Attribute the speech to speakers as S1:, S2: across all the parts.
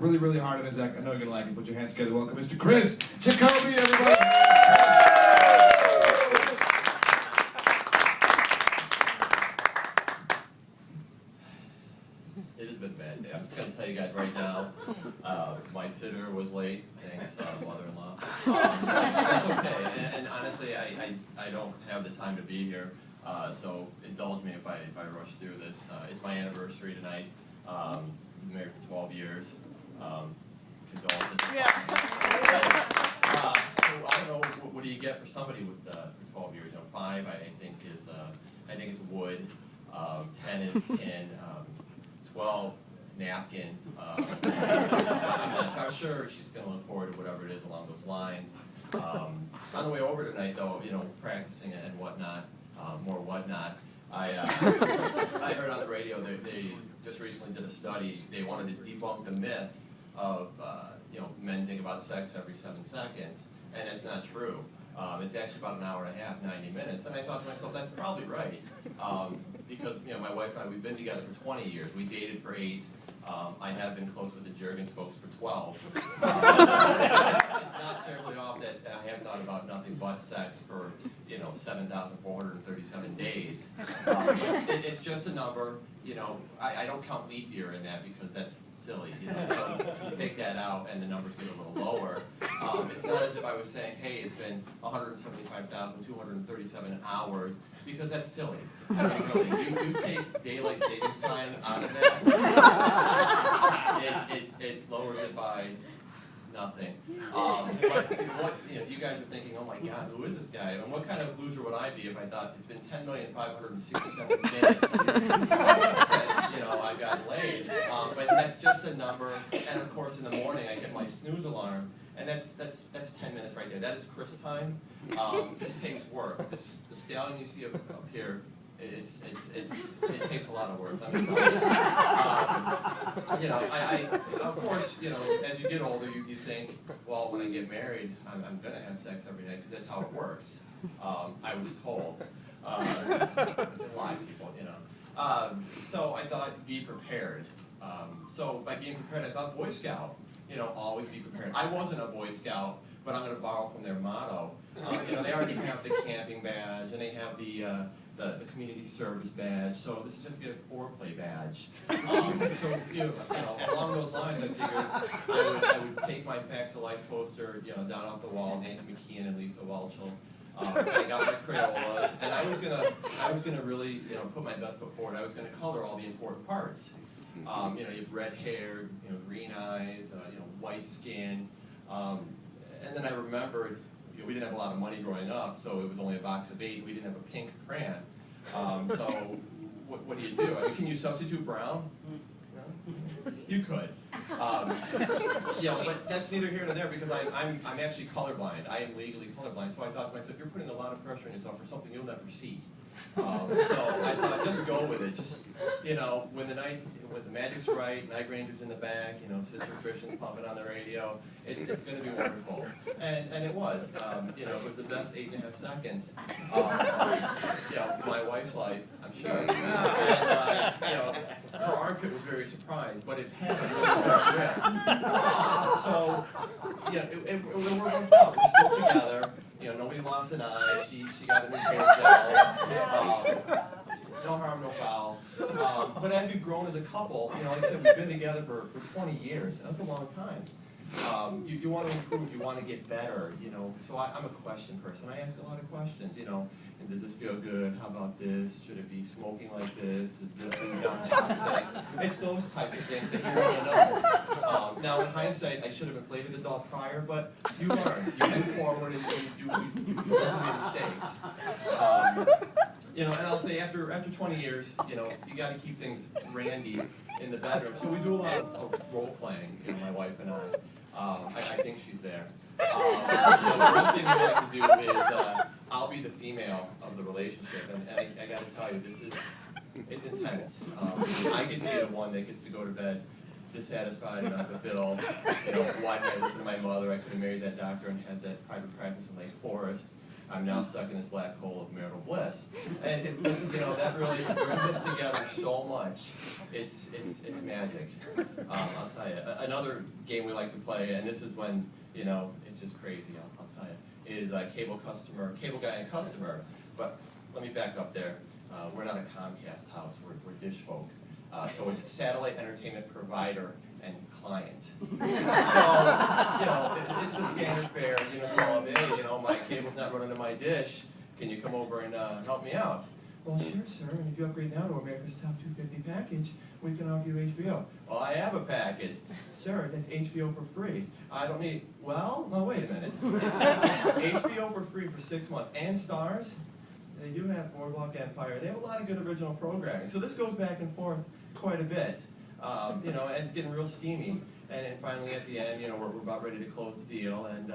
S1: really, really hard on his act. I know you're going to like it. Put your hands together. Welcome Mr. Chris Jacobi, everybody.
S2: It has been a bad day. I'm just going to tell you guys right now, my sitter was late. Thanks, mother-in-law. That's okay. And honestly, I don't have the time to be here. So indulge me if I rush through this. It's my anniversary tonight. Been married for 12 years. Condolences.
S3: Yeah.
S2: So I don't know, what do you get for somebody with for 12 years? 5 I think is wood. 10 is tin. 12 napkin. I'm sure she's going to look forward to whatever it is along those lines. On the way over tonight, though, practicing and whatnot, more whatnot. I heard on the radio they just recently did a study. They wanted to debunk the myth of men think about sex every 7 seconds, and it's not true. It's actually about an hour and a half, 90 minutes, and I thought to myself, that's probably right, because my wife and I, we've been together for 20 years. We dated for 8. I have been close with the Juergens folks for 12. It's not terribly off that I have thought about nothing but sex for 7,437 days. It's just a number. I don't count leap year in that because that's silly. So you take that out and the numbers get a little lower. It's not as if I was saying, hey, it's been 175,237 hours, because that's silly. Really. You take daylight savings time out of that, it lowers it by nothing. But what you guys are thinking, oh my God, who is this guy? And what kind of loser would I be if I thought it's been 10,567 minutes since I got laid? But that's just a number. And of course, in the morning I get my snooze alarm, and that's 10 minutes right there. That is Chris time. This takes work. The stallion you see up here, it takes a lot of work. Let me tell you. Of course, as you get older, you think, well, when I get married, I'm going to have sex every night because that's how it works. I was told. A lot of people, So I thought, be prepared. So by being prepared, I thought Boy Scout. Always be prepared. I wasn't a Boy Scout, but I'm going to borrow from their motto. They already have the camping badge, and they have the community service badge. So this is just be a foreplay badge. Along those lines, I figured I would take my Facts of Life poster, down off the wall, Nancy McKeon and Lisa Welchel. I got my Crayolas, and I was gonna really, put my best foot forward. I was gonna color all the important parts. You have red hair, green eyes, white skin, and then I remembered we didn't have a lot of money growing up, so it was only a box of 8. We didn't have a pink crayon. So what do you do? Can you substitute brown? No? You could. But that's neither here nor there because I'm actually colorblind. I am legally colorblind. So I thought to myself, you're putting a lot of pressure on yourself for something you'll never see. So I thought, just go with it. Just when the magic's right, Night Ranger's in the back, Sister Christian's pumping on the radio, it's going to be wonderful. And it was. It was the best 8.5 seconds of my wife's life, I'm sure. And, her armpit was very surprised, but it had a really good grip. So, it worked out. We're still together. Nobody lost an eye. She got a new hair gel. No harm, no foul. But as we've grown as a couple, like I said, we've been together for 20 years. That's a long time. You want to improve. You want to get better. So I'm a question person. I ask a lot of questions. Does this feel good? How about this? Should it be smoking like this? Is this not toxic? It's those types of things that you want to know. Now, in hindsight, I should have inflated the doll prior, but you learn. You move forward and you learn your mistakes. And I'll say after 20 years, you got to keep things randy in the bedroom. So we do a lot of role playing, my wife and I. I think she's there. One thing we like to do is I'll be the female of the relationship, and I got to tell you, it's intense. I get to be the one that gets to go to bed dissatisfied and unfulfilled. Why did I listen to my mother? I could have married that doctor and had that private practice in Lake Forest. I'm now stuck in this black hole of marital bliss. And it was, that really brings us together so much. It's magic. I'll tell you. Another game we like to play, and this is when, it's just crazy, I'll tell you, is cable guy and customer. But let me back up there. We're not a Comcast house, we're dish folk. So it's satellite entertainment provider and client. So, it's the standard fare. Call them, hey, my cable's not running to my dish. Can you come over and help me out? Well, sure, sir. And if you upgrade now to America's Top 250 package, we can offer you HBO. Well, I have a package. Sir, that's HBO for free. I don't need, well, no, wait a minute. HBO for free for 6 months. And Stars, they do have Boardwalk Empire. They have a lot of good original programming. So this goes back and forth quite a bit. And it's getting real steamy. And then finally at the end, we're about ready to close the deal. And,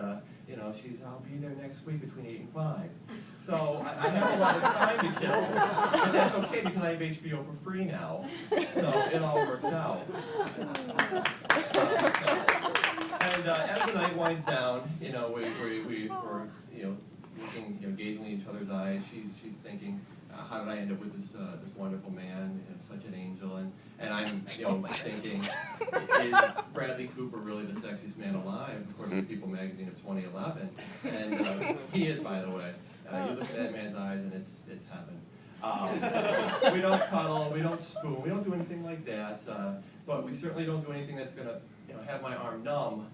S2: I'll be there next week between 8 and 5. So I have a lot of time to kill. But that's okay because I have HBO for free now. So it all works out. And as the night winds down, we're looking, gazing in each other's eyes. She's thinking, how did I end up with this wonderful man, such an angel? And I'm, thinking, is Bradley Cooper really the sexiest man alive, according to People magazine of 2011? And he is, by the way. You look at that man's eyes, and it's heaven. We don't cuddle, we don't spoon, we don't do anything like that. But we certainly don't do anything that's going to, have my arm numb.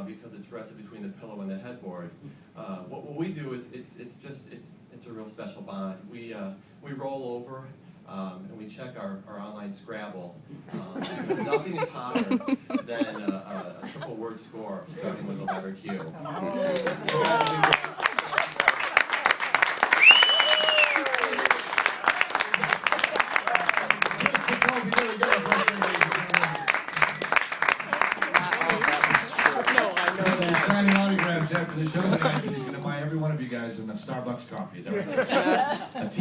S2: Because it's rested between the pillow and the headboard. What we do is it's a real special bond. We roll over and we check our online Scrabble because nothing is hotter than a triple word score starting with the letter Q.
S1: Signing autographs after the show tonight, he's going to buy every one of you guys in a Starbucks coffee. Is that right?